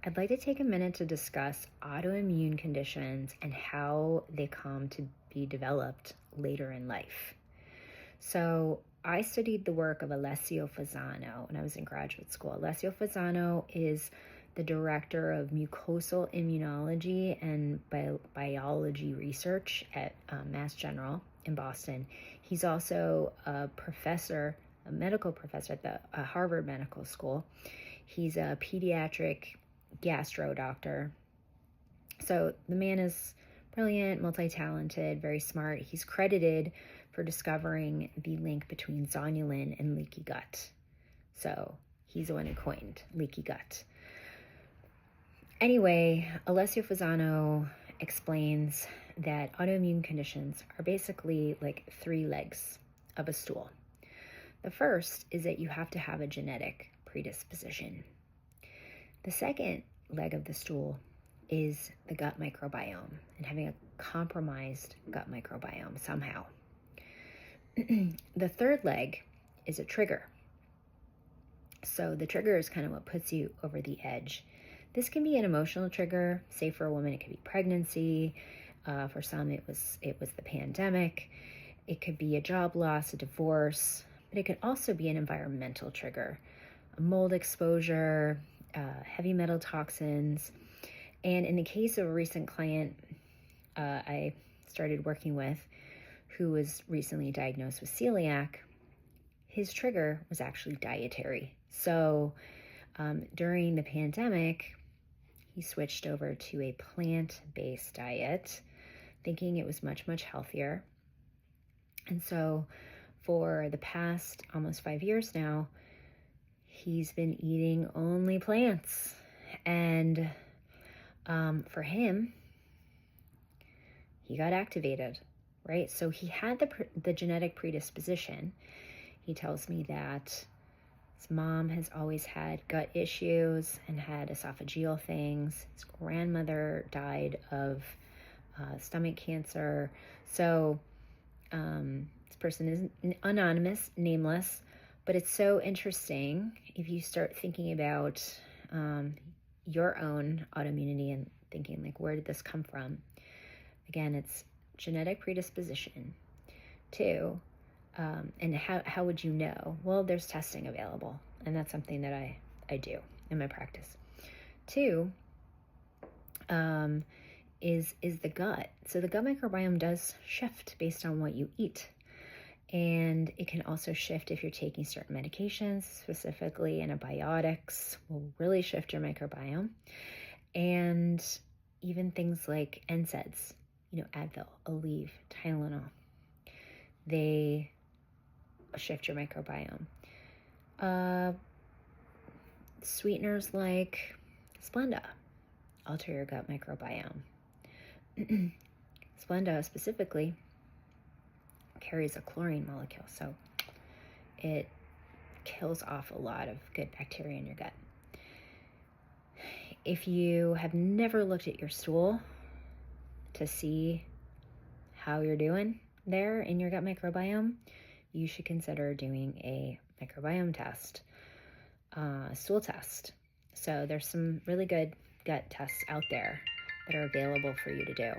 I'd like to take a minute to discuss autoimmune conditions and how they come to be developed later in life. So I studied the work of Alessio Fasano when I was in graduate school. Alessio Fasano is the director of mucosal immunology and biology research at Mass General in Boston. He's also a medical professor at the Harvard Medical School. He's a pediatric gastro doctor. So the man is brilliant, multi-talented, very smart. He's credited for discovering the link between zonulin and leaky gut. So he's the one who coined leaky gut. Anyway, Alessio Fasano explains that autoimmune conditions are basically like three legs of a stool. The first is that you have to have a genetic predisposition. The second leg of the stool is the gut microbiome and having a compromised gut microbiome somehow. The third leg is a trigger. So the trigger is kind of what puts you over the edge. This can be an emotional trigger. Say for a woman, it could be pregnancy. For some, it was the pandemic. It could be a job loss, a divorce, but it could also be an environmental trigger, a mold exposure, heavy metal toxins. And in the case of a recent client I started working with who was recently diagnosed with celiac, his trigger was actually dietary. So during the pandemic, he switched over to a plant-based diet, thinking it was much, much healthier. And so for the past almost 5 years now, he's been eating only plants. And for him, he got activated, right? So he had the genetic predisposition. He tells me that his mom has always had gut issues and had esophageal things. His grandmother died of stomach cancer. So this person is anonymous, nameless, but it's so interesting if you start thinking about your own autoimmunity and thinking like, where did this come from? Again, it's genetic predisposition. 2, and how would you know? Well, there's testing available, and that's something that I do in my practice. 2 is the gut. So the gut microbiome does shift based on what you eat. And it can also shift if you're taking certain medications, specifically antibiotics will really shift your microbiome. And even things like NSAIDs, Advil, Aleve, Tylenol, they shift your microbiome. Sweeteners like Splenda alter your gut microbiome. Splenda specifically carries a chlorine molecule, so it kills off a lot of good bacteria in your gut. If you have never looked at your stool to see how you're doing there in your gut microbiome, you should consider doing a microbiome test, stool test. So there's some really good gut tests out there that are available for you to do.